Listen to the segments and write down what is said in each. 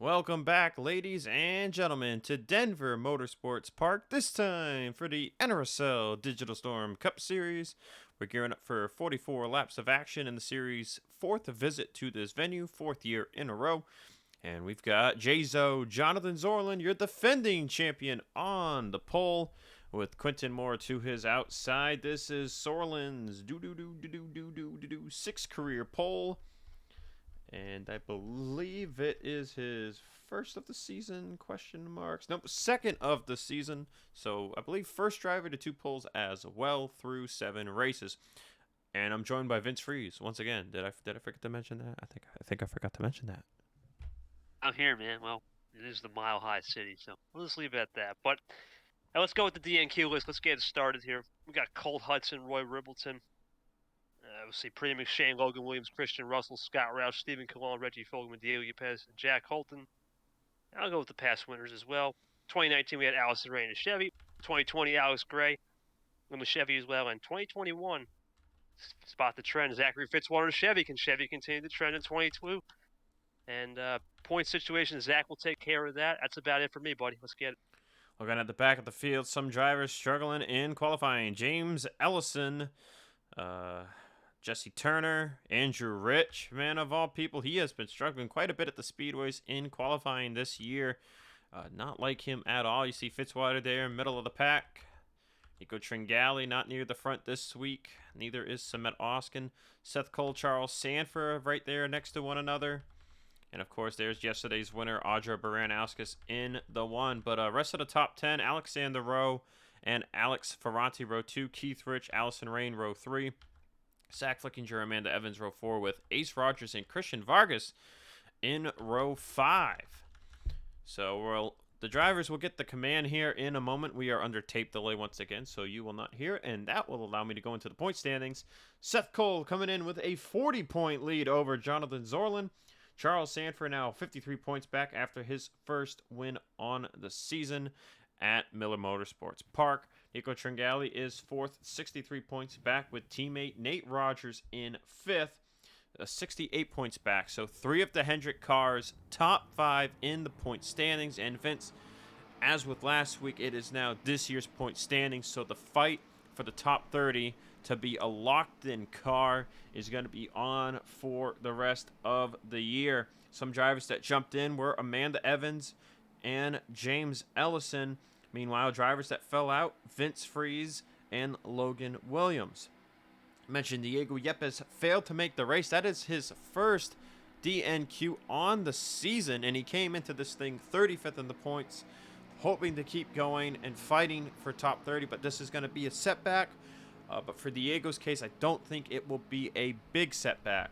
Welcome back, ladies and gentlemen, to Denver Motorsports Park. This time for the NRSL Digital Storm Cup Series. We're gearing up for 44 laps of action in the series' fourth visit to this venue, fourth year in a row. And we've got J-Zo, Jonathan Zorlin, your defending champion, on the pole, with Quentin Moore to his outside. This is Zorlin's sixth career pole. And I believe it is his first of the season, question marks. Nope, second of the season. So I believe first driver to two poles as well through 7 races. And I'm joined by Vince Freeze once again. Did I forget to mention that? I think I forgot to mention that. I'm here, man. Well, it is the Mile High City, so we'll just leave it at that. But let's go with the Dnq list. Let's get it started here. We got Colt Hudson, Roy Ribbleton. We'll see Pretty McShane, Logan Williams, Christian Russell, Scott Roush, Stephen Colon, Reggie Fogelman, Diego Yepes, and Jack Holton. I'll go with the past winners as well. 2019, we had Allison Rayne and Chevy. 2020, Alex Gray and the Chevy as well. And 2021, spot the trend. Zachary Fitzwater and Chevy. Can Chevy continue the trend in 22? And point situation, Zach will take care of that. That's about it for me, buddy. Let's get it. Looking at the back of the field, some drivers struggling in qualifying. James Ellison, Jesse Turner, Andrew Rich, man of all people, he has been struggling quite a bit at the speedways in qualifying this year. Not like him at all. You see Fitzwater there, middle of the pack. Nico Tringali not near the front this week. Neither is Samet Oskin. Seth Cole, Charles Sanford right there next to one another. And, of course, there's yesterday's winner, Audra Baranowskis, in the 1. But rest of the top 10, Alexander Rowe and Alex Ferranti, row 2. Keith Rich, Allison Rayne, row 3. Zach Flickinger, Amanda Evans, row 4, with Ace Rogers and Christian Vargas in row 5. So the drivers will get the command here in a moment. We are under tape delay once again, so you will not hear it, and that will allow me to go into the point standings. Seth Cole coming in with a 40-point lead over Jonathan Zorlin. Charles Sanford now 53 points back after his first win on the season at Miller Motorsports Park. Nico Tringali is fourth, 63 points back, with teammate Nate Rogers in fifth, 68 points back. So 3 of the Hendrick cars, top 5 in the point standings. And Vince, as with last week, it is now this year's point standings. So the fight for the top 30 to be a locked-in car is going to be on for the rest of the year. Some drivers that jumped in were Amanda Evans and James Ellison. Meanwhile, drivers that fell out, Vince Freeze and Logan Williams. I mentioned Diego Yepes failed to make the race. That is his first DNQ on the season, and he came into this thing 35th in the points, hoping to keep going and fighting for top 30, but this is going to be a setback. But for Diego's case, I don't think it will be a big setback.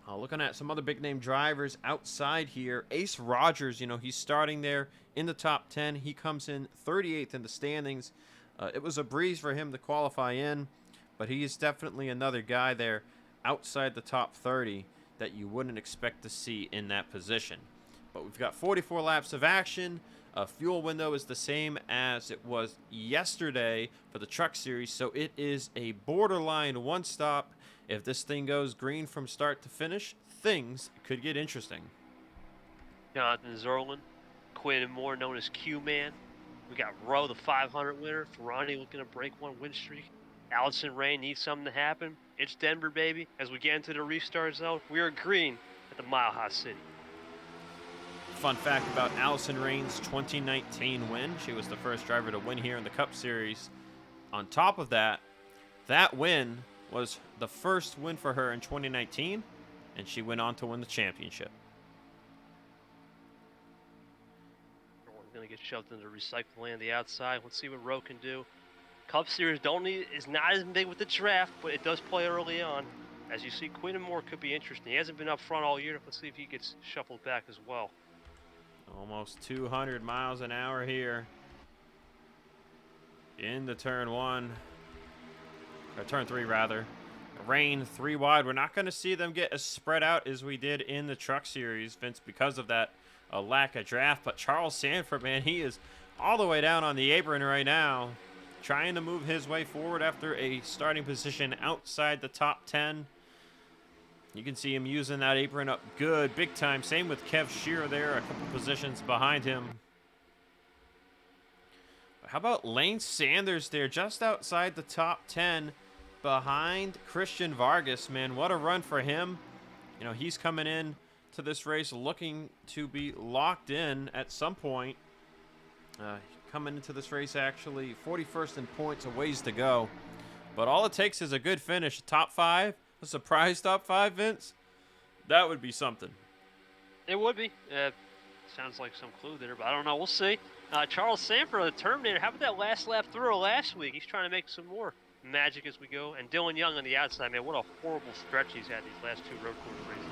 Looking at some other big-name drivers outside here, Ace Rogers, he's starting there in the top 10. He comes in 38th in the standings. It was a breeze for him to qualify in, but he is definitely another guy there outside the top 30 that you wouldn't expect to see in that position. But we've got 44 laps of action. Fuel window is the same as it was yesterday for the Truck Series, so it is a borderline one-stop. If this thing goes green from start to finish, things could get interesting. Jonathan Zorlin, Quinn Moore, known as Q-Man. We got Rowe, the 500 winner. Ferrani looking to break one win streak. Allison Rayne needs something to happen. It's Denver, baby. As we get into the restart zone, we are green at the Mile High City. Fun fact about Allison Rayne's 2019 win, she was the first driver to win here in the Cup Series. On top of that, that win was the first win for her in 2019, and she went on to win the championship. We're going to get shoved into the recycle lane on the outside. Let's see what Rowe can do. Cup Series is not as big with the draft, but it does play early on. As you see, Quinn Moore could be interesting. He hasn't been up front all year. Let's see if he gets shuffled back as well. Almost 200 miles an hour here in the turn 1, or turn 3 rather. Rain 3 wide. We're not going to see them get as spread out as we did in the Truck Series, Vince, because of that lack of draft. But Charles Sanford, man, he is all the way down on the apron right now, trying to move his way forward after a starting position outside the top 10. You can see him using that apron up good, big time. Same with Kev Shearer there, a couple positions behind him. How about Lane Sanders there, just outside the top 10, behind Christian Vargas, man. What a run for him. You know, he's coming in to this race looking to be locked in at some point. Coming into this race, actually, 41st in points, a ways to go. But all it takes is a good finish. Top 5, a surprise top 5, Vince. That would be something. It would be. Sounds like some clue there, but I don't know. We'll see. Charles Sanford, the Terminator. How about that last lap through last week? He's trying to make some more magic as we go. And Dylan Young on the outside, man. What a horrible stretch he's had these last 2 road course races.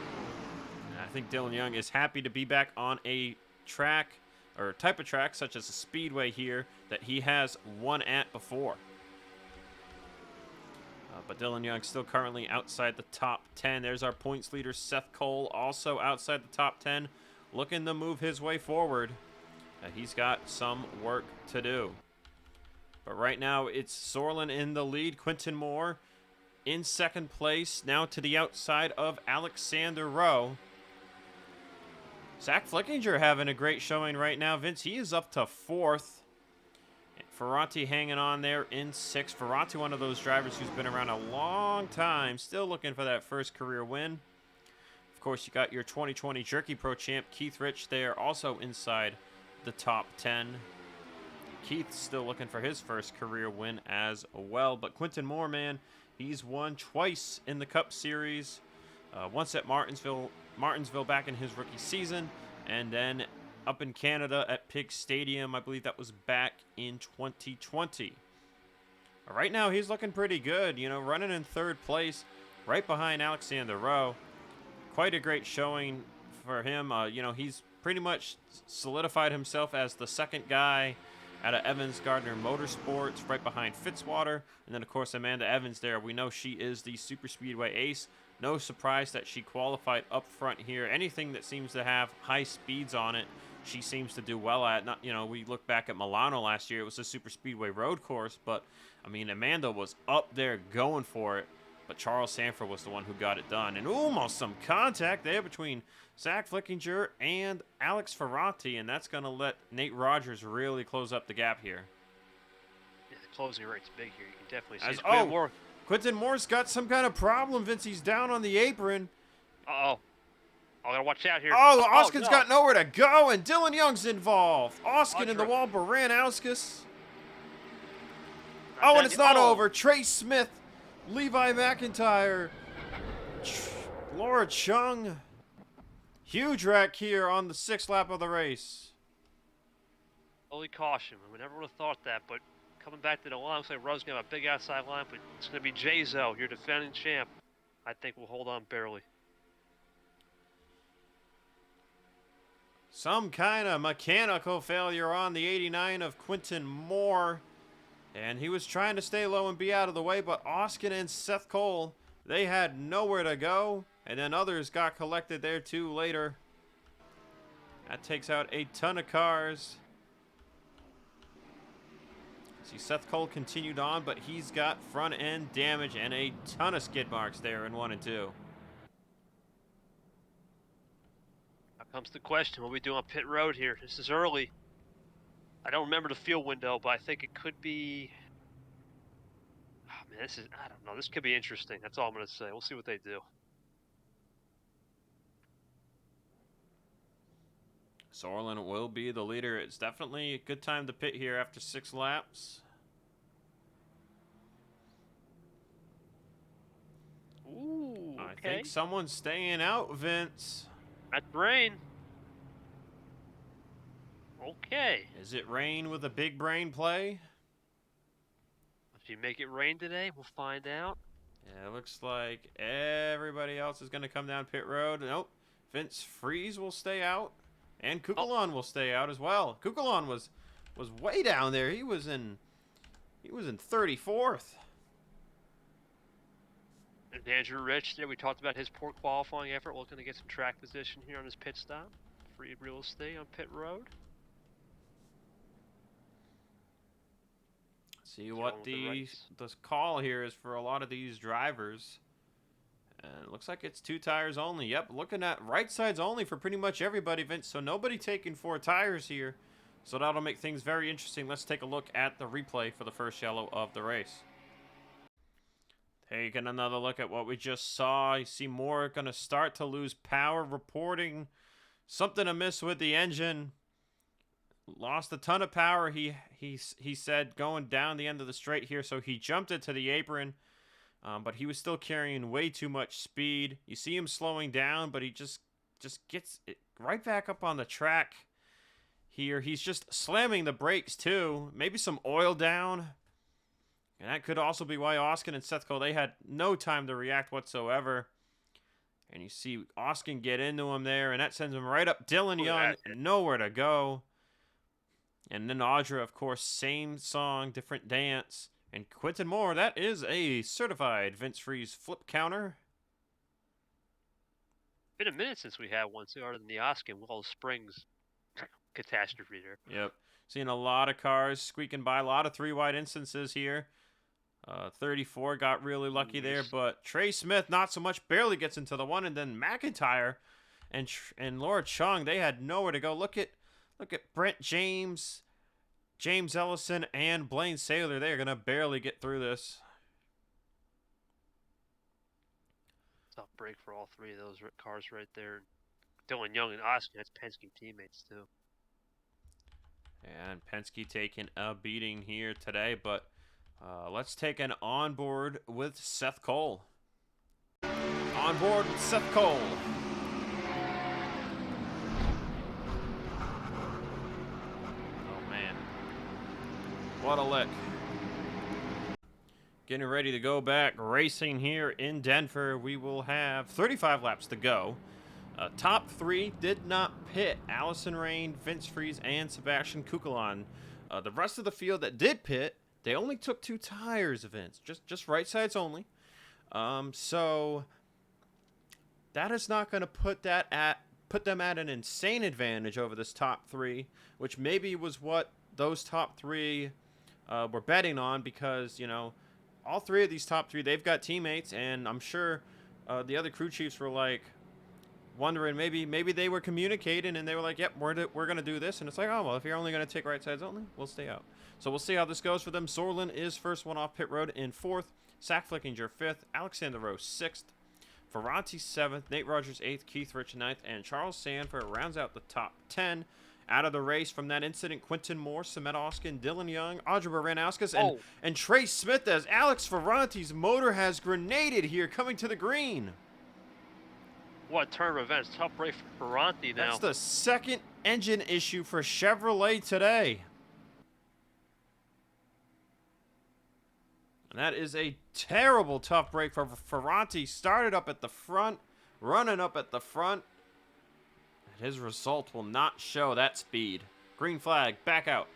I think Dylan Young is happy to be back on a track or type of track such as a speedway here that he has won at before. But Dylan Young still currently outside the top 10. There's our points leader, Seth Cole, also outside the top 10, looking to move his way forward. He's got some work to do. But right now, it's Sorlin in the lead. Quentin Moore in second place, now to the outside of Alexander Rowe. Zach Flickinger having a great showing right now. Vince, he is up to 4th. Ferranti hanging on there in 6th. Ferranti, one of those drivers who's been around a long time, still looking for that first career win. Of course, you got your 2020 Jerky Pro champ, Keith Rich, there, also inside the top 10. Keith still looking for his first career win as well. But Quentin Moore, man, he's won twice in the Cup Series. Once at Martinsville back in his rookie season, and then up in Canada at Pig Stadium. I believe that was back in 2020. Right now, he's looking pretty good, you know, running in 3rd place, right behind Alexander Rowe. Quite a great showing for him. You know, he's pretty much solidified himself as the 2nd guy out of Evans Gardner Motorsports, right behind Fitzwater. And then, of course, Amanda Evans there. We know she is the Super Speedway ace. No surprise that she qualified up front here. Anything that seems to have high speeds on it, she seems to do well at. Not, you know, we look back at Milano last year. It was a super speedway road course, but I mean, Amanda was up there going for it. But Charles Sanford was the one who got it done, and almost some contact there between Zach Flickinger and Alex Ferranti, and that's going to let Nate Rogers really close up the gap here. Yeah, the closing rate's big here. You can definitely see. Quentin Moore's got some kind of problem, Vince. He's down on the apron. Uh-oh. I gotta watch out here. Oh, Oskin's got nowhere to go, and Dylan Young's involved. Oskin in the wall, Baranauskas. Oh, and it's not over. Trace Smith, Levi McIntyre, Laura Chung. Huge wreck here on the 6th lap of the race. Holy caution. We never would have thought that, but coming back to the line, looks like Rowe's going to have a big outside line, but it's going to be J-Zo, your defending champ. I think we'll hold on barely. Some kind of mechanical failure on the 89 of Quentin Moore. And he was trying to stay low and be out of the way, but Oskin and Seth Cole, they had nowhere to go. And then others got collected there too later. That takes out a ton of cars. See, Seth Cole continued on, but he's got front end damage and a ton of skid marks there in 1 and 2. Now comes the question, what do we do on pit road here? This is early. I don't remember the field window, but I think it could be... Oh, man, I don't know. This could be interesting. That's all I'm going to say. We'll see what they do. Sorlin will be the leader. It's definitely a good time to pit here after 6 laps. Ooh, okay. I think someone's staying out, Vince. That's Rayne. Okay. Is it Rayne with a big brain play? If you make it rain today, we'll find out. Yeah, it looks like everybody else is going to come down pit road. Nope. Vince Freeze will stay out. And Kukulon will stay out as well. Kukulon was way down there. He was in 34th. And Andrew Rich there, we talked about his poor qualifying effort, looking to get some track position here on his pit stop. Free real estate on pit road. See what the call here is for a lot of these drivers. And it looks like it's 2 tires only. Yep, looking at right sides only for pretty much everybody, Vince. So nobody taking 4 tires here. So that'll make things very interesting. Let's take a look at the replay for the first yellow of the race. Taking another look at what we just saw. You see Moore going to start to lose power, reporting something amiss with the engine. Lost a ton of power, he said, going down the end of the straight here, so he jumped it to the apron, but he was still carrying way too much speed. You see him slowing down, but he just gets it right back up on the track here. He's just slamming the brakes, too. Maybe some oil down. And that could also be why Oskin and Seth Cole, they had no time to react whatsoever. And you see Oskin get into him there, and that sends him right up. Dylan Young, nowhere to go. And then Audra, of course, same song, different dance. And Quentin Moore, that is a certified Vince Freeze flip counter. Been a minute since we had one, too, other than the Oskin Willow Springs catastrophe there. Yep. Seeing a lot of cars squeaking by, a lot of 3-wide instances here. 34 got really lucky there, but Trey Smith, not so much, barely gets into the one. And then McIntyre and Laura Chung, they had nowhere to go. Look at Brent James, James Ellison, and Blaine Saylor. They're going to barely get through this. Tough break for all 3 of those cars right there. Dylan Young and Oskin, that's Penske teammates, too. And Penske taking a beating here today, but let's take an onboard with Seth Cole. Onboard with Seth Cole. What a lick. Getting ready to go back racing here in Denver. We will have 35 laps to go. Top 3 did not pit. Allison Rayne, Vince Freeze, and Sebastian Kukulon. The rest of the field that did pit, they only took 2 tires, Vince. Just right sides only. So that is not going to put them at an insane advantage over this top 3, which maybe was what those top 3 we're betting on, because, you know, all 3 of these top 3, they've got teammates, and I'm sure the other crew chiefs were like wondering, maybe they were communicating and they were like, yep, we're going to do this. And it's like, oh, well, if you're only going to take right sides only, we'll stay out. So we'll see how this goes for them. Zorlin is first one off pit road in 4th, Zach Flickinger 5th, Alexander Rowe 6th, Ferranti 7th, Nate Rogers 8th, Keith Rich 9th, and Charles Sanford rounds out the top 10. Out of the race from that incident, Quentin Moore, Samet Oskin, Dylan Young, Audra Baranauskas, and Trey Smith, as Alex Ferranti's motor has grenaded here coming to the green. What a turn of events. Tough break for Ferranti now. That's the 2nd engine issue for Chevrolet today. And that is a terrible tough break for Ferranti. Started up at the front, running up at the front. His result will not show that speed. Green flag, back out.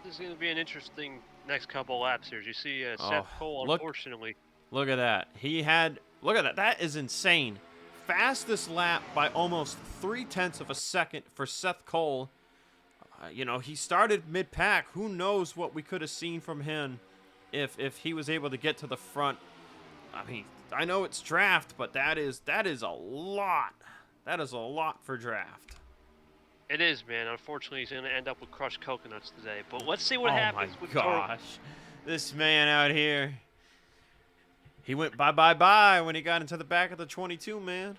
This is going to be an interesting next couple laps here. As you see, Seth Cole, unfortunately. Look at that. Look at that. That is insane. Fastest lap by almost 0.3 of a second for Seth Cole. You know, he started mid-pack. Who knows what we could have seen from him if he was able to get to the front. I mean, I know it's draft, but that is a lot. That is a lot for draft. It is, man. Unfortunately, he's going to end up with crushed coconuts today. But let's see what happens. Oh, my gosh. This man out here. He went bye when he got into the back of the 22, man.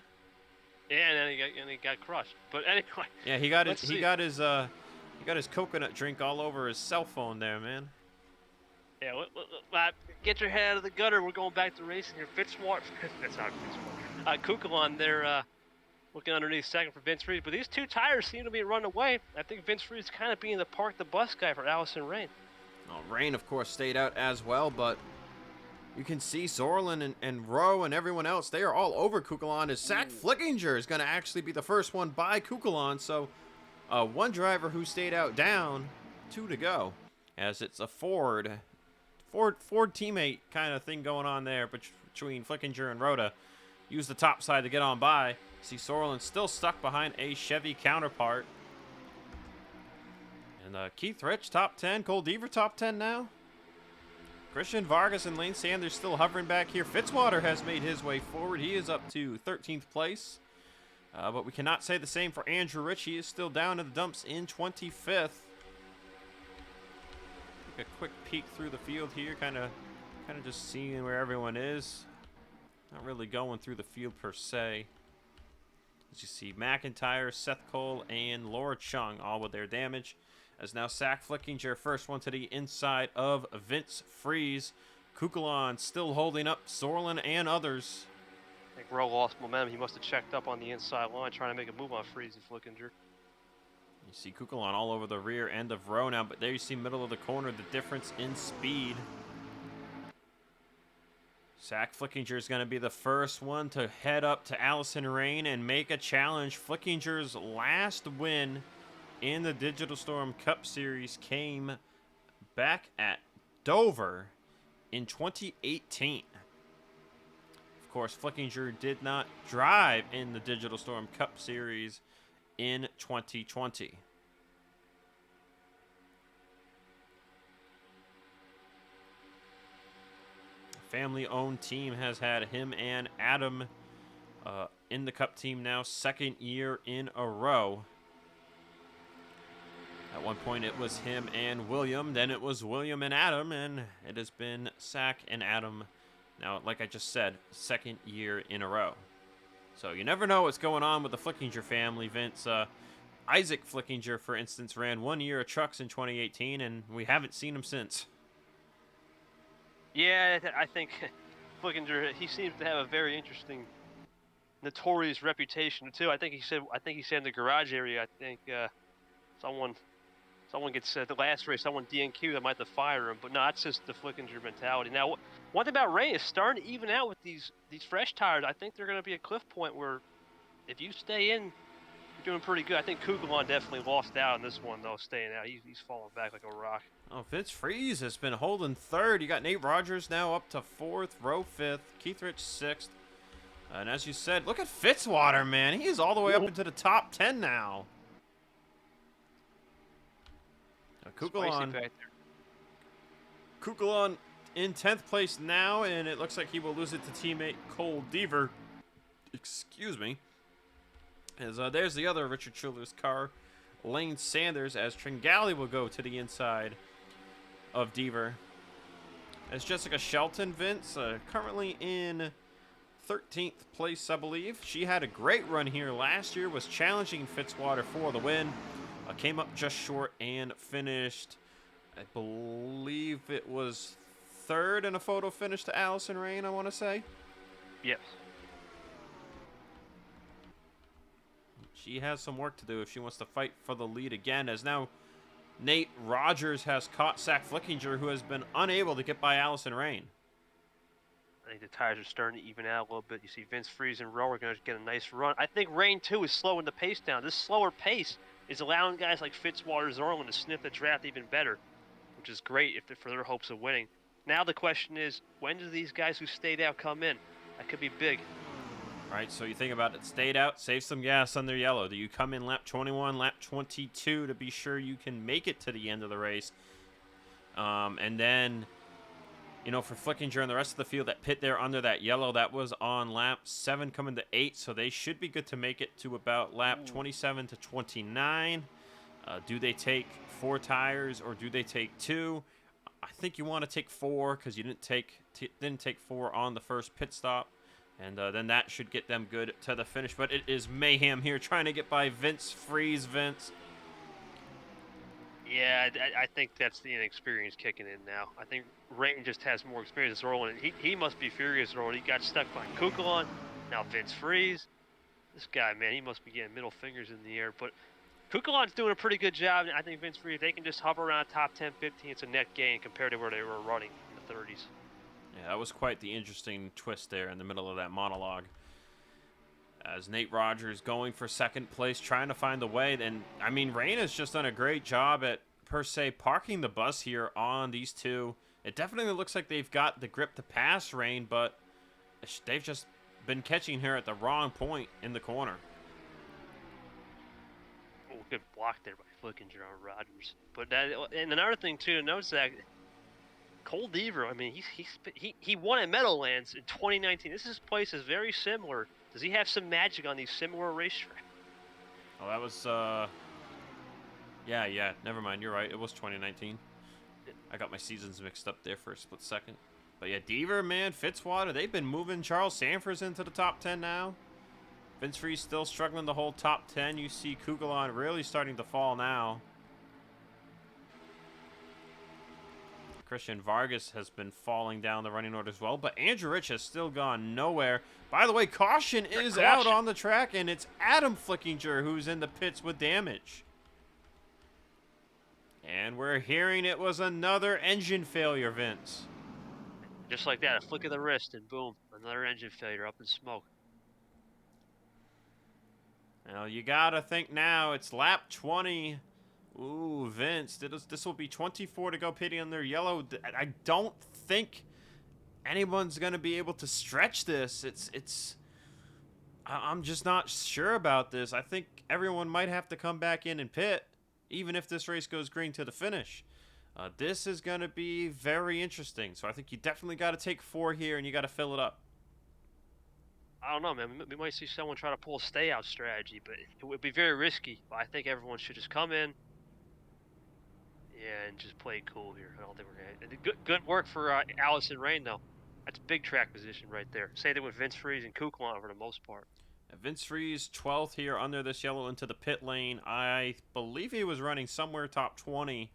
Yeah, and then he got crushed. But anyway. Yeah, he got his coconut drink all over his cell phone there, man. Yeah, get your head out of the gutter. We're going back to racing here. Fitzwater. That's not Fitzwater. Kukulon, they're looking underneath second for Vince Freeze. But these 2 tires seem to be run away. I think Vince Freeze is kind of being the park the bus guy for Allison Rayne. Well, Rayne, of course, stayed out as well, but you can see Zorlin and Rowe and everyone else, they are all over Kukulon, as Zach Flickinger is going to actually be the first one by Kukulon. So 1 driver who stayed out down, 2 to go, as it's a Ford teammate kind of thing going on there between Flickinger and Rhoda. Use the top side to get on by. See Zorlin still stuck behind a Chevy counterpart. And Keith Rich top 10, Cole Deaver top 10 now. Christian Vargas and Lane Sanders still hovering back here. Fitzwater has made his way forward. He is up to 13th place. But we cannot say the same for Andrew Rich. He is still down in the dumps in 25th. Take a quick peek through the field here, kind of just seeing where everyone is. Not really going through the field per se. As you see, McIntyre, Seth Cole, and Laura Chung all with their damage. As now Zach Flickinger, first one to the inside of Vince Freeze. Kukulon still holding up Zorlin and others. I think Rowe lost momentum. He must have checked up on the inside line trying to make a move on Freeze and Flickinger. You see Kukulon all over the rear end of Rowe now, but there you see middle of the corner, the difference in speed. Zach Flickinger is going to be the first one to head up to Allison Rayne and make a challenge. Flickinger's last win in the Digital Storm Cup Series came back at Dover in 2018. Of course, Flickinger did not drive in the Digital Storm Cup Series in 2020. Family-owned team has had him and Adam in the Cup team now, second year in a row. At one point, it was him and William. Then it was William and Adam, and it has been Zach and Adam. Now, like I just said, second year in a row. So you never know what's going on with the Flickinger family, Vince. Isaac Flickinger, for instance, ran 1 year of trucks in 2018, and we haven't seen him since. Yeah, I think Flickinger, he seems to have a very interesting, notorious reputation too. I think he said in the garage area. I think someone gets the last race, someone DNQ that might have to fire him. But no, that's just the Flickinger mentality. Now, one thing about Ray is starting to even out with these fresh tires. I think they're going to be a cliff point where if you stay in, you're doing pretty good. I think Kugelon definitely lost out on this one though, staying out. He's falling back like a rock. Oh, Vince Freeze has been holding third. You got Nate Rogers now up to fourth, Rowe fifth, Keith Rich sixth. And as you said, look at Fitzwater, man. He is all the way up into the top 10 now. Kukulon in 10th place now, and it looks like he will lose it to teammate Cole Deaver. Excuse me. As there's the other Richard Schiller's car, Lane Sanders, as Tringali will go to the inside of Deaver. As Jessica Shelton, Vince, currently in 13th place, I believe. She had a great run here last year, was challenging Fitzwater for the win. Came up just short and finished, I believe it was third in a photo finish to Allison Rayne, I want to say. Yes. She has some work to do if she wants to fight for the lead again, as now Nate Rogers has caught Zach Flickinger, who has been unable to get by Allison Rayne. I think the tires are starting to even out a little bit. You see Vince Freeze and Rowe are going to get a nice run. I think Rayne, too, is slowing the pace down. This slower pace is allowing guys like Fitzwater, Zorlin to sniff the draft even better, which is great for their hopes of winning. Now the question is, when do these guys who stayed out come in? That could be big. All right, so you think about it. Stayed out, save some gas under yellow. Do you come in lap 21, lap 22 to be sure you can make it to the end of the race? And then, you know, for Flickinger and the rest of the field, that pit there under that yellow, that was on lap 7 coming to 8, so they should be good to make it to about lap 27 to 29. Do they take 4 tires or do they take 2? I think you want to take 4 because you didn't take 4 on the first pit stop. And then that should get them good to the finish. But it is mayhem here trying to get by Vince Freeze, Vince. Yeah, I think that's the inexperience kicking in now. I think Rayton just has more experience than Zorlin. He must be furious, Zorlin. He got stuck by Kukulon. Now Vince Freeze. This guy, man, he must be getting middle fingers in the air. But Kukulon's doing a pretty good job. I think Vince Freeze, they can just hover around top 10, 15. It's a net gain compared to where they were running in the 30s. Yeah, that was quite the interesting twist there in the middle of that monologue. As Nate Rogers going for second place, trying to find the way. And, I mean, Rayne has just done a great job at, per se, parking the bus here on these two. It definitely looks like they've got the grip to pass Rayne, but they've just been catching her at the wrong point in the corner. Oh, good block there by Flickinger on Rogers. But and another thing, too, to notice that Cole Deaver, I mean, he won at Meadowlands in 2019. This place is very similar. Does he have some magic on these similar racetracks? Oh, that was yeah. Never mind. You're right. It was 2019. I got my seasons mixed up there for a split second. But yeah, Deaver, man, Fitzwater, they've been moving Charles Sanford into the top 10 now. Vince Freeze still struggling to hold top 10. You see Kugelon really starting to fall now. Christian Vargas has been falling down the running order as well, but Andrew Rich has still gone nowhere. By the way, caution is out on the track, and it's Adam Flickinger who's in the pits with damage. And we're hearing it was another engine failure, Vince. Just like that, a flick of the wrist, and boom, another engine failure up in smoke. Now, you gotta think now, it's lap 20. Ooh, Vince, this will be 24 to go pitting on their yellow. I don't think anyone's gonna be able to stretch this. I'm just not sure about this. I think everyone might have to come back in and pit, even if this race goes green to the finish. This is gonna be very interesting. So I think you definitely got to take 4 here, and you got to fill it up. I don't know, man. We might see someone try to pull a stay-out strategy, but it would be very risky. But I think everyone should just come in and just play cool here. I don't think we're gonna. Good work for Allison Rayne, though. That's big track position right there. Same thing with Vince Freeze and Kuklon for the most part. Vince Freeze, 12th here under this yellow into the pit lane. I believe he was running somewhere top 20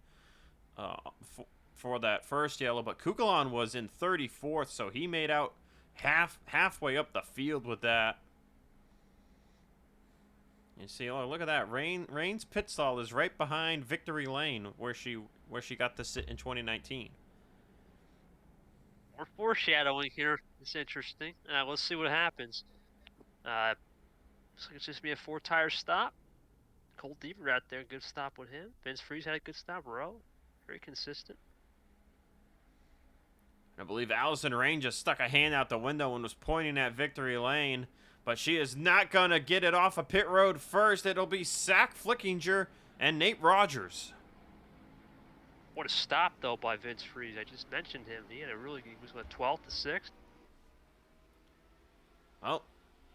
for that first yellow, but Kukulon was in 34th, so he made out halfway up the field with that. You see, oh, look at that. Rayne's pit stall is right behind Victory Lane, where she got to sit in 2019. More foreshadowing here. It's interesting. Let's see what happens. Looks like it's just be a 4-tire stop. Cole Deaver out there, good stop with him. Vince Freeze had a good stop. Rowe, very consistent. I believe Allison Rayne just stuck a hand out the window and was pointing at Victory Lane, but she is not going to get it off of pit road first. It'll be Zach Flickinger and Nate Rogers. What a stop, though, by Vince Freeze. I just mentioned him. He was what, 12th to 6th? Well,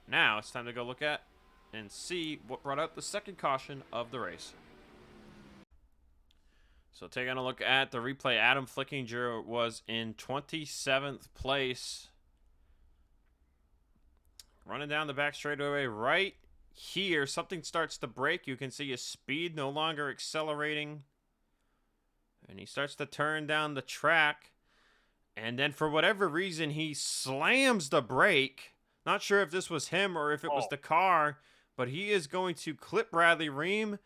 now it's time to go look at and see what brought out the second caution of the race. So taking a look at the replay, Adam Flickinger was in 27th place. Running down the back straightaway right here. Something starts to break. You can see his speed no longer accelerating. And he starts to turn down the track. And then for whatever reason, he slams the brake. Not sure if this was him or if it was the car. But he is going to clip Bradley Ream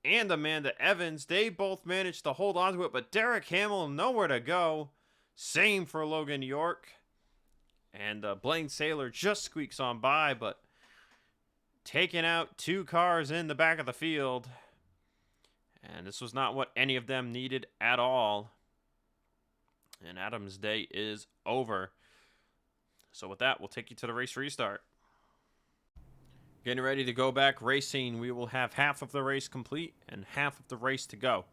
and Amanda Evans. They both managed to hold on to it, but Derek Hamill nowhere to go. Same for Logan York. And Blaine Saylor just squeaks on by, but taking out 2 cars in the back of the field. And this was not what any of them needed at all. And Adam's day is over. So with that, we'll take you to the race restart. Getting ready to go back racing. We will have half of the race complete and half of the race to go.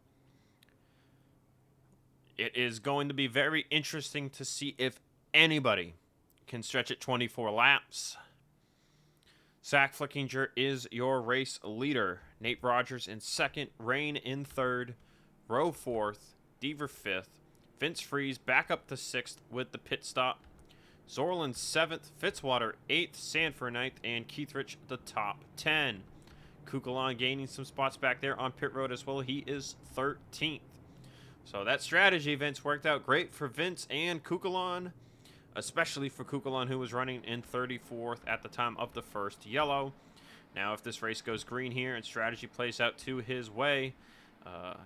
It is going to be very interesting to see if anybody can stretch it 24 laps. Zach Flickinger is your race leader. Nate Rogers in second, Rayne in third, Rowe fourth, Deaver fifth, Vince Freeze back up to sixth with the pit stop. Zorlin 7th, Fitzwater 8th, Sanford 9th, and Keith Rich the top 10. Kukulon gaining some spots back there on pit road as well. He is 13th. So that strategy, Vince, worked out great for Vince and Kukulon, especially for Kukulon, who was running in 34th at the time of the first yellow. Now, if this race goes green here and strategy plays out to his way,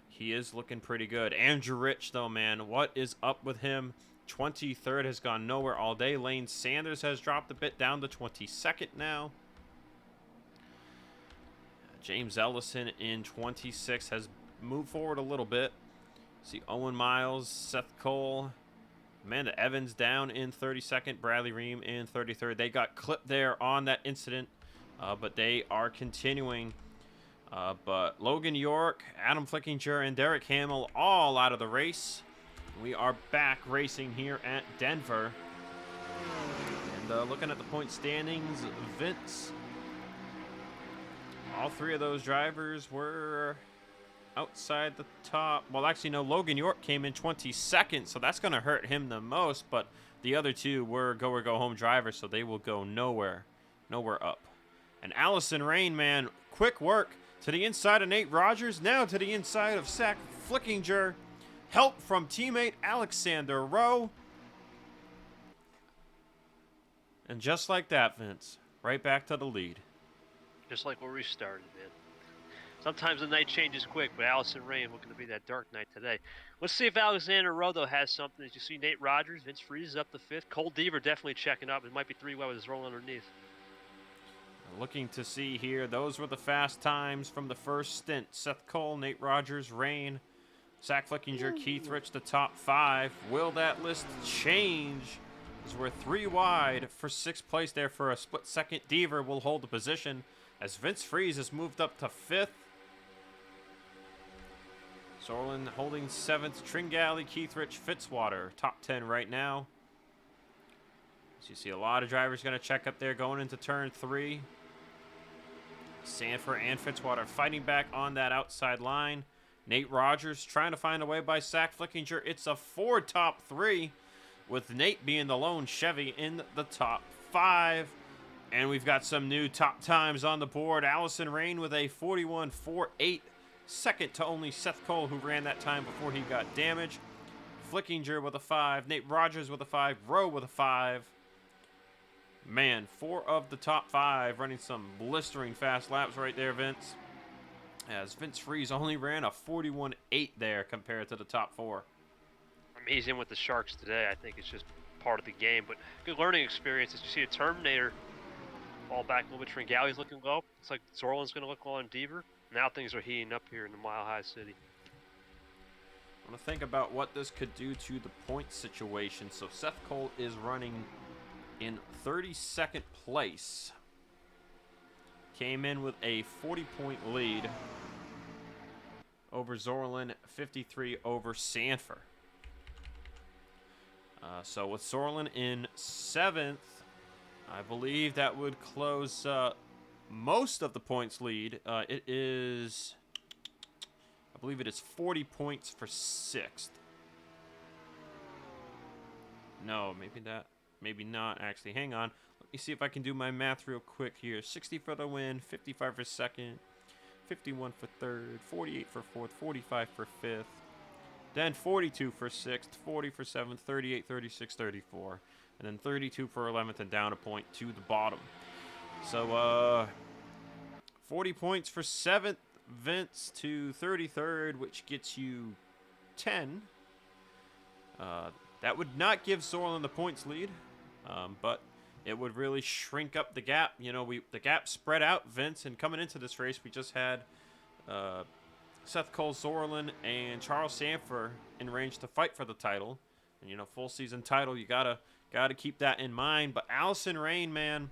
he is looking pretty good. Andrew Rich, though, man, what is up with him? 23rd has gone nowhere all day. Lane Sanders has dropped a bit down to 22nd now. James Ellison in 26th has moved forward a little bit. See Owen Miles, Seth Cole, Amanda Evans down in 32nd, Bradley Ream in 33rd. They got clipped there on that incident, but they are continuing. But Logan York, Adam Flickinger, and Derek Hamill all out of the race. We are back racing here at Denver. And looking at the point standings, Vince, all three of those drivers were outside the top. Well, actually, no, Logan York came in 22nd, so that's going to hurt him the most. But the other two were go or go home drivers, so they will go nowhere up. And Allison Rayne, man, quick work to the inside of Nate Rogers, now to the inside of Zach Flickinger. Help from teammate Alexander Rowe. And just like that, Vince, right back to the lead. Just like where we started, man. Sometimes the night changes quick, but Allison Rayne looking to be that dark night today. Let's see if Alexander Rowe, though, has something. As you see, Nate Rogers, Vince Freeze up the 5th. Cole Deaver definitely checking up. It might be 3-way with his roll underneath. Looking to see here, those were the fast times from the first stint. Seth Cole, Nate Rogers, Rayne, Zach Flickinger, Keith Rich, the top 5. Will that list change? As we're 3 wide for 6th place there for a split second. Deaver will hold the position as Vince Freeze has moved up to 5th. Sorlin holding 7th. Tringali, Keith Rich, Fitzwater, top 10 right now. As you see, a lot of drivers going to check up there going into turn 3. Sanford and Fitzwater fighting back on that outside line. Nate Rogers trying to find a way by Zach Flickinger. It's a Ford top 3, with Nate being the lone Chevy in the top 5. And we've got some new top times on the board. Allison Rayne with a 41.48. Second to only Seth Cole, who ran that time before he got damaged. Flickinger with a 5. Nate Rogers with a 5. Rowe with a 5. Man, 4 of the top 5 running some blistering fast laps right there, Vince. As Vince Freeze only ran a 41.8 there compared to the top 4. I mean, he's in with the Sharks today. I think it's just part of the game, but good learning experience. As you see a Terminator fall back a little bit. Tringali's looking low. Looks like Zorlin's going to look low on Deaver. Now things are heating up here in the Mile High City. I want to think about what this could do to the point situation. So Seth Cole is running in 32nd place. Came in with a 40-point lead over Zorlin, 53 over Sanford. So with Zorlin in 7th, I believe that would close most of the points lead. I believe it is 40 points for 6th. No, maybe not actually. Hang on. Let me see if I can do my math real quick here. 60 for the win, 55 for 2nd, 51 for 3rd, 48 for 4th, 45 for 5th. Then 42 for 6th, 40 for 7th, 38, 36, 34. And then 32 for 11th and down a point to the bottom. So, 40 points for 7th, Vince, to 33rd, which gets you 10. That would not give Zorlin the points lead, but it would really shrink up the gap. You know, the gap spread out, Vince, and coming into this race, we just had Seth Cole, Zorlin, and Charles Sanford in range to fight for the title. And, you know, full season title, you gotta keep that in mind. But Allison Rayne, man,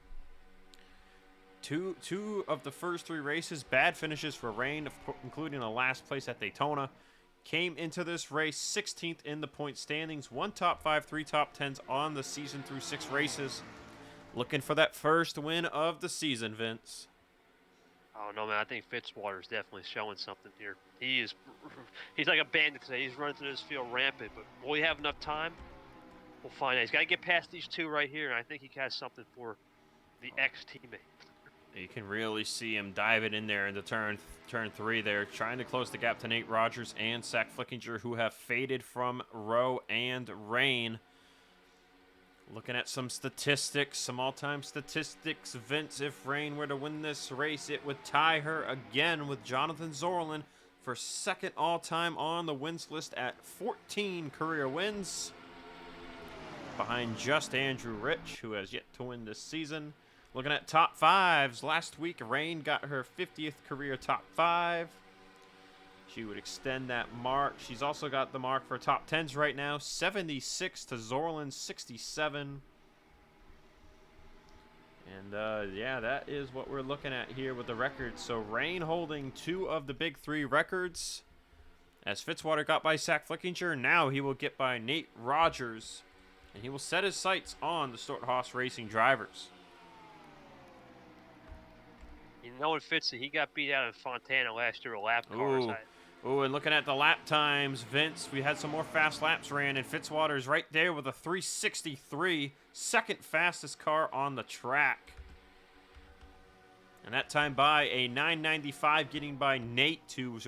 two of the first 3 races, bad finishes for Rayne, including a last place at Daytona. Came into this race 16th in the point standings. 1 top 5, 3 top 10s on the season through 6 races. Looking for that first win of the season, Vince. Oh no, man! I think Fitzwater's definitely showing something here. He's like a bandit today. He's running through this field rampant. But will he have enough time? We'll find out. He's got to get past these 2 right here, and I think he has something for the ex-teammate. You can really see him diving in there into turn 3 there, trying to close the gap to Nate Rogers and Zach Flickinger, who have faded from Rowe and Rayne. Looking at some statistics, some all-time statistics. Vince, if Rayne were to win this race, it would tie her again with Jonathan Zorlin for 2nd all-time on the wins list at 14 career wins. Behind just Andrew Rich, who has yet to win this season. Looking at top 5s, last week Rayne got her 50th career top 5. She would extend that mark. She's also got the mark for top 10s right now. 76 to Zorlin, 67. And, yeah, that is what we're looking at here with the records. So Rayne holding 2 of the big 3 records. As Fitzwater got by Zach Flickinger, now he will get by Nate Rogers, and he will set his sights on the Stewart-Haas Racing drivers. You know, it Fitzy, he got beat out in Fontana last year with lap cars. Ooh, and looking at the lap times, Vince, we had some more fast laps ran, and Fitzwater's right there with a 363, second fastest car on the track. And that time by a 995, getting by Nate to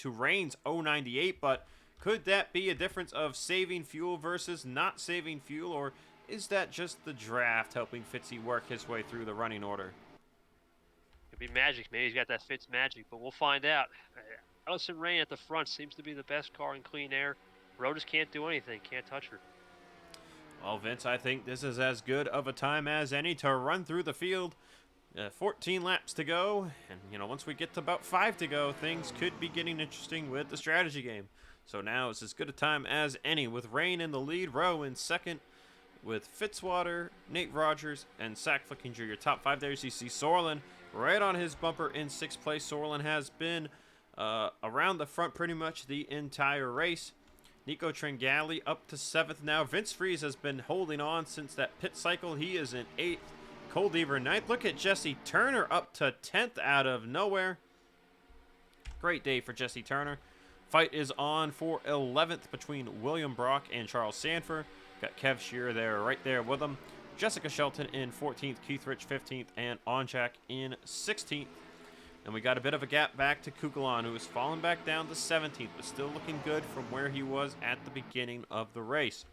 Rayne's 098. But could that be a difference of saving fuel versus not saving fuel, or is that just the draft helping Fitzy work his way through the running order? Could be magic. Maybe he's got that Fitz magic, but we'll find out. Allison Rayne at the front seems to be the best car in clean air. Rhodes can't do anything, can't touch her. Well, Vince, I think this is as good of a time as any to run through the field. 14 laps to go, and once we get to about 5 to go, things could be getting interesting with the strategy game. So now it's as good a time as any, with Rayne in the lead, Rowe in second, with Fitzwater, Nate Rogers, and Zach Flickinger. Your top 5 there. You see Sorlin right on his bumper in 6th place. Sorlin has been around the front pretty much the entire race. Nico Tringali up to 7th now. Vince Freeze has been holding on since that pit cycle. He is in 8th. Cole Deaver 9th. Look at Jesse Turner up to 10th out of nowhere. Great day for Jesse Turner. Fight is on for 11th between William Brock and Charles Sanford. Got Kev Shearer there, right there with him. Jessica Shelton in 14th, Keith Rich 15th, and Onjak in 16th. And we got a bit of a gap back to Kukulon, who has fallen back down to 17th, but still looking good from where he was at the beginning of the race.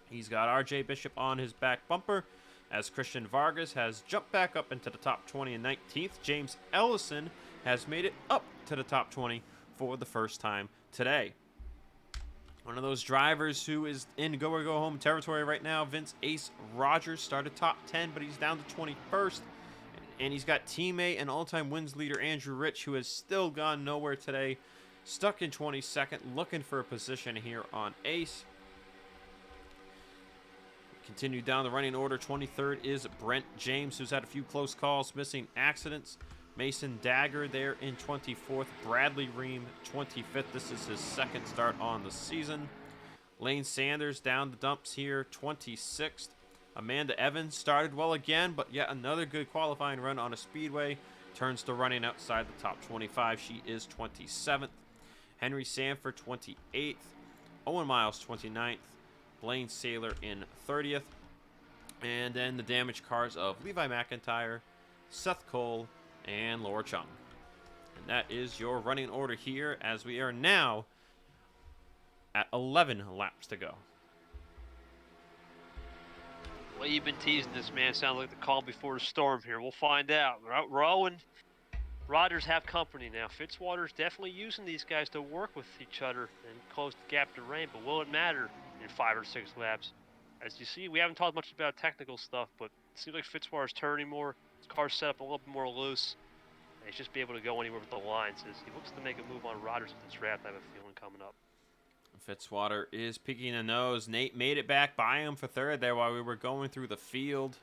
He's got RJ Bishop on his back bumper, as Christian Vargas has jumped back up into the top 20 in 19th. James Ellison has made it up to the top 20 for the first time today. One of those drivers who is in go-or-go-home territory right now, Vince Ace Rogers, started top 10, but he's down to 21st. And he's got teammate and all-time wins leader Andrew Rich, who has still gone nowhere today, stuck in 22nd, looking for a position here on Ace. Continue down the running order. 23rd is Brent James, who's had a few close calls, missing accidents. Mason Dagger there in 24th. Bradley Ream 25th. This is his second start on the season. Lane Sanders down the dumps here, 26th. Amanda Evans started well again, but yet another good qualifying run on a speedway. Turns to running outside the top 25. She is 27th. Henry Sanford 28th. Owen Miles 29th. Blaine Saylor in 30th. And then the damaged cars of Levi McIntyre, Seth Cole, and Laura Chung. And that is your running order here, as we are now at 11 laps to go. Well, you've been teasing this, man. Sounds like the calm before the storm here. We'll find out. Rowe and Rogers have company now. Fitzwater's definitely using these guys to work with each other and close the gap to Rayne, but will it matter in 5 or 6 laps? As you see, we haven't talked much about technical stuff, but it seems like Fitzwater's turning more. His car's set up a little bit more loose. And he's just be able to go anywhere with the lines. As he looks to make a move on Rogers with this draft, I have a feeling coming up. Fitzwater is peeking the nose. Nate made it back by him for 3rd there while we were going through the field.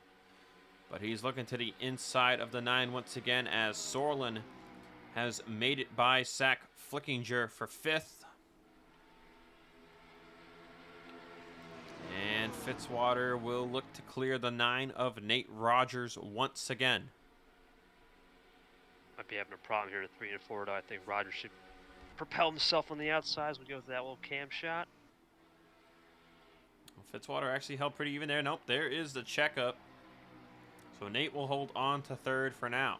But he's looking to the inside of the 9 once again, as Sorlin has made it by Zach Flickinger for 5th. And Fitzwater will look to clear the 9 of Nate Rogers once again. Might be having a problem here at 3 and 4, though. I think Rogers should propel himself on the outside as we go with that little cam shot. Fitzwater actually held pretty even there. Nope, there is the checkup. So Nate will hold on to 3rd for now.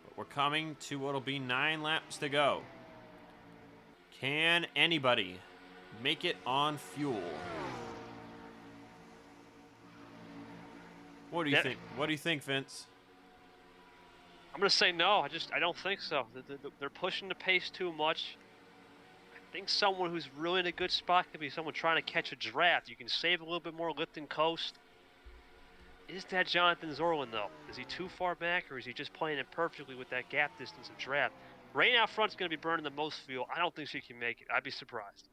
But we're coming to what'll be 9 laps to go. Can anybody make it on fuel? What do you think? What do you think, Vince? I'm going to say no. I don't think so. They're pushing the pace too much. I think someone who's really in a good spot could be someone trying to catch a draft. You can save a little bit more lift and coast. Is that Jonathan Zorlin, though? Is he too far back, or is he just playing it perfectly with that gap distance of draft? Rayne out front's going to be burning the most fuel. I don't think she can make it. I'd be surprised.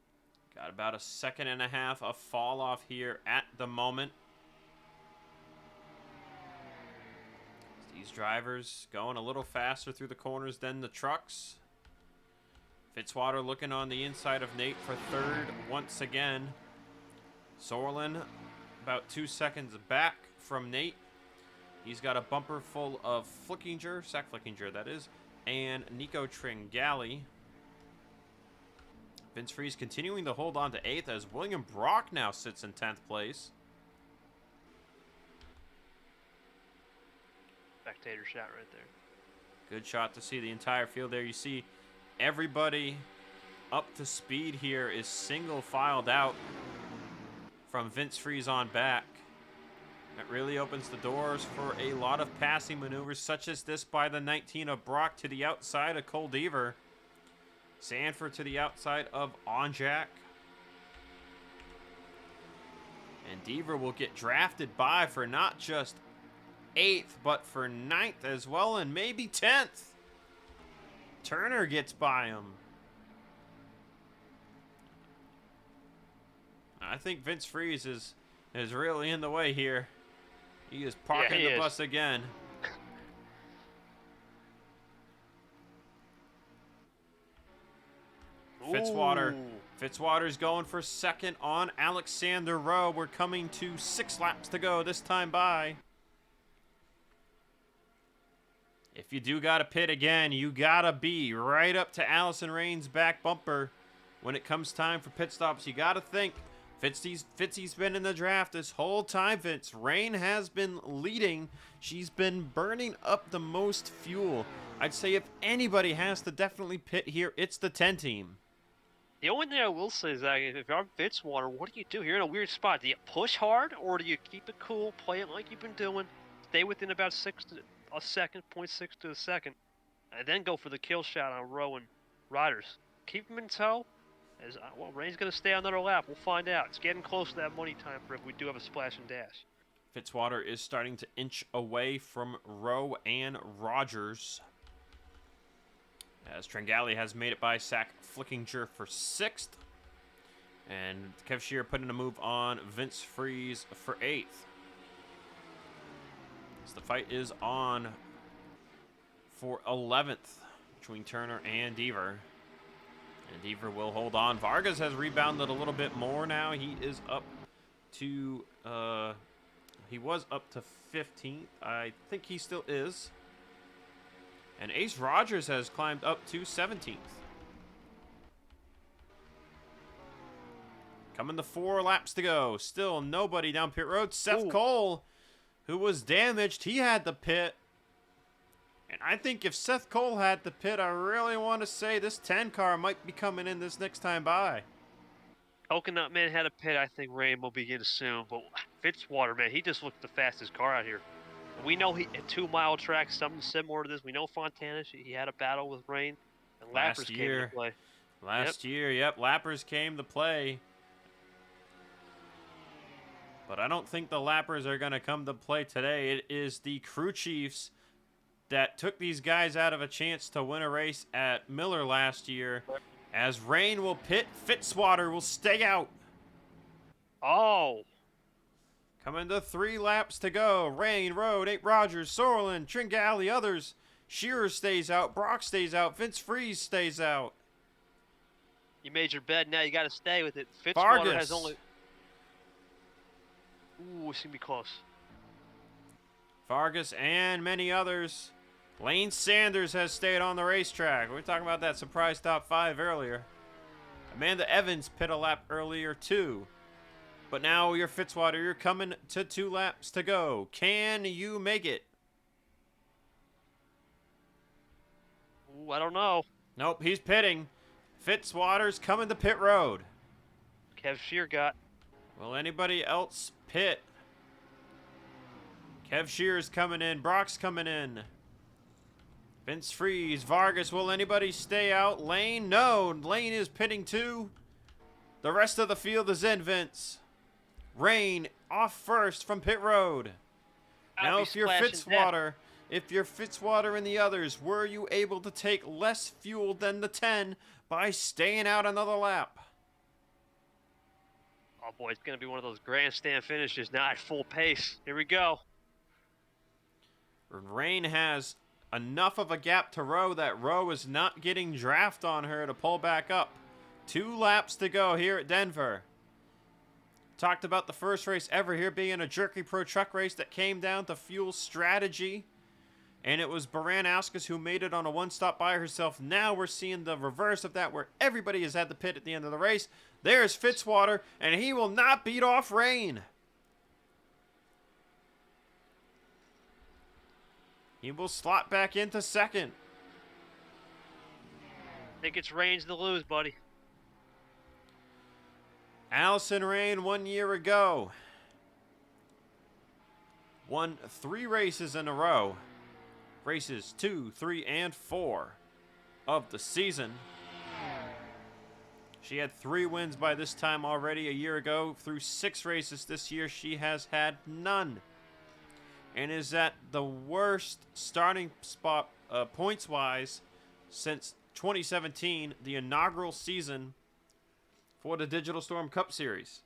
Got about a 1.5 seconds of fall off here at the moment. These drivers going a little faster through the corners than the trucks. Fitzwater looking on the inside of Nate for third once again. Sorlin about 2 seconds back from Nate. He's got a bumper full of Zach Flickinger, that is, and Nico Tringali. Vince Freeze continuing to hold on to 8th as William Brock now sits in 10th place. Spectator shot right there. Good shot to see the entire field there. You see everybody up to speed here is single filed out from Vince Freeze on back. That really opens the doors for a lot of passing maneuvers, such as this by the 19 of Brock to the outside of Cole Deaver. Sanford to the outside of Onjak. And Deaver will get drafted by for not just 8th, but for 9th as well, and maybe 10th. Turner gets by him. I think Vince Freeze is really in the way here. He is parking the bus again. Fitzwater's going for second on Alexander Rowe. We're coming to 6 laps to go this time by. If you do got to pit again, you got to be right up to Allison Rayne's back bumper. When it comes time for pit stops, you got to think. Fitzy's been in the draft this whole time, Vince. Rayne has been leading. She's been burning up the most fuel. I'd say if anybody has to definitely pit here, it's the 10 team. The only thing I will say is that if you're Fitzwater, what do you do? You're in a weird spot. Do you push hard, or do you keep it cool, play it like you've been doing, stay within about 0.6 to a second, and then go for the kill shot on Rowe and Riders? Keep them in tow. Well, Rayne's going to stay another lap. We'll find out. It's getting close to that money time for if we do have a splash and dash. Fitzwater is starting to inch away from Rowe and Rogers, as Tringali has made it by Zach Flickinger for 6th. And Kev Shear putting a move on Vince Freeze for 8th. As the fight is on for 11th between Turner and Deaver. And Deaver will hold on. Vargas has rebounded a little bit more now. He is up to, he was up to 15th. I think he still is. And Ace Rogers has climbed up to 17th. Coming to 4 laps to go. Still nobody down pit road. Seth Cole, who was damaged, he had the pit. And I think if Seth Cole had the pit, I really want to say this 10 car might be coming in this next time by. Coconut Man had a pit. I think Rayne will begin soon. But Fitzwater, man, he just looked the fastest car out here. We know he at 2 mile track, something similar to this. We know Fontana, he had a battle with Rayne. And Lappers came to play. Last year, yep, Lappers came to play. But I don't think the Lappers are going to come to play today. It is the crew chiefs that took these guys out of a chance to win a race at Miller last year. As Rayne will pit, Fitzwater will stay out. Oh. Coming to 3 laps to go. Rayne, Rowe, Nate Rogers, Sorlin, Tringali, others. Shearer stays out. Brock stays out. Vince Freeze stays out. You made your bed. Now you got to stay with it. Fitzwater Vargas has only... Ooh, it's going to be close. Vargas and many others. Lane Sanders has stayed on the racetrack. We were talking about that surprise top 5 earlier. Amanda Evans pit a lap earlier too. But now you're Fitzwater. You're coming to 2 laps to go. Can you make it? Ooh, I don't know. Nope, he's pitting. Fitzwater's coming to pit road. Kev Shear got. Will anybody else pit? Kev Shear's coming in. Brock's coming in. Vince Freeze. Vargas. Will anybody stay out? Lane? No. Lane is pitting too. The rest of the field is in, Vince. Rayne off first from pit road. Now if you're Fitzwater, and the others, were you able to take less fuel than the 10 by staying out another lap? Oh boy, it's going to be one of those grandstand finishes now at full pace. Here we go. Rayne has enough of a gap to Rowe that Rowe is not getting draft on her to pull back up. 2 laps to go here at Denver. Talked about the first race ever here being a Jerky Pro Truck race that came down to fuel strategy. And it was Baran-Auskas who made it on a one-stop by herself. Now we're seeing the reverse of that, where everybody is at the pit at the end of the race. There's Fitzwater, and he will not beat off Rayne. He will slot back into second. I think it's Rayne's to lose, buddy. Allison Rayne 1 year ago won 3 races in a row. Races 2, 3, and 4 of the season. She had 3 wins by this time already a year ago. Through 6 races this year, she has had none. And is at the worst starting spot points-wise since 2017, the inaugural season for the Digital Storm Cup Series.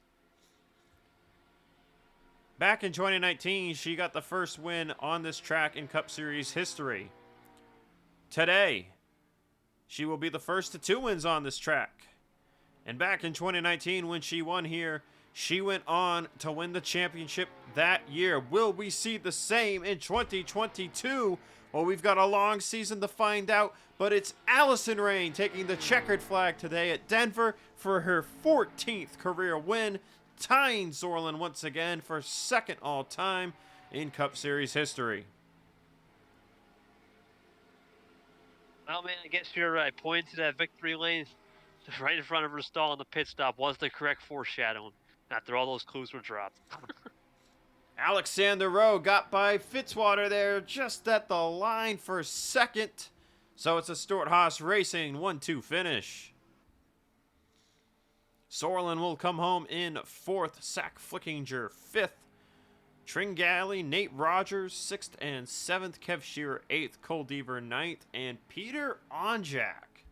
Back in 2019, she got the first win on this track in Cup Series history. Today, she will be the first to 2 wins on this track. And back in 2019, when she won here, she went on to win the championship that year. Will we see the same in 2022? Well, we've got a long season to find out, but it's Allison Rayne taking the checkered flag today at Denver for her 14th career win, tying Zorlin once again for 2nd all-time in Cup Series history. Well, man, I guess you're right. Pointing to that victory lane right in front of her stall in the pit stop was the correct foreshadowing after all those clues were dropped. Alexander Rowe got by Fitzwater there just at the line for 2nd. So it's a Stewart-Haas Racing 1-2 finish. Zorlin will come home in 4th, Zach Flickinger 5th, Tringali, Nate Rogers 6th and 7th, Kev Shearer 8th, Cole Deaver 9th, and Peter Onjak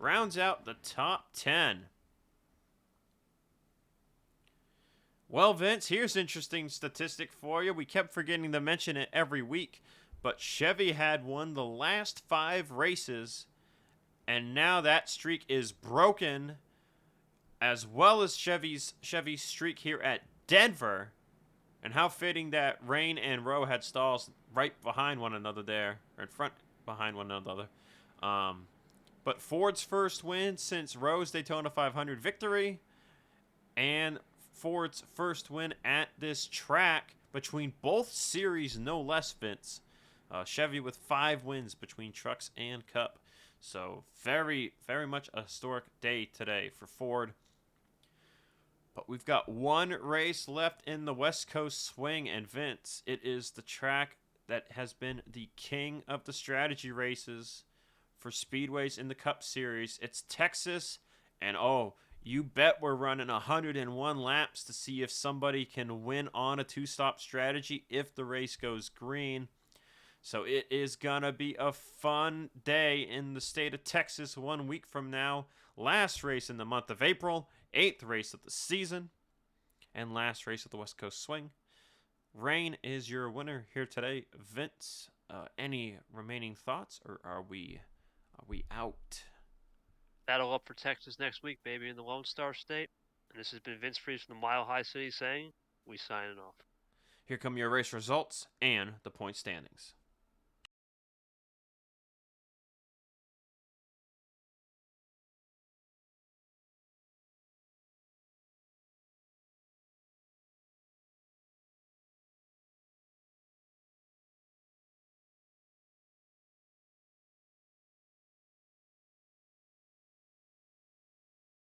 rounds out the top 10. Well, Vince, here's an interesting statistic for you. We kept forgetting to mention it every week, but Chevy had won the last 5 races, and now that streak is broken, as well as Chevy's streak here at Denver. And how fitting that Rayne and Rowe had stalls right behind one another there, or in front behind one another. But Ford's first win since Rowe's Daytona 500 victory, and Ford's first win at this track between both series, no less, Vince. Chevy with 5 wins between trucks and Cup. So very, very much a historic day today for Ford. But we've got 1 race left in the West Coast swing, and Vince, it is the track that has been the king of the strategy races for speedways in the Cup Series. It's Texas, and oh, you bet we're running 101 laps to see if somebody can win on a 2-stop strategy if the race goes green. So it is going to be a fun day in the state of Texas 1 week from now. Last race in the month of April, 8th race of the season, and last race of the West Coast swing. Rayne is your winner here today. Vince, any remaining thoughts, or are we out? Battle up for Texas next week, baby, in the Lone Star State. And this has been Vince Freeze from the Mile High City saying, we signing off. Here come your race results and the point standings.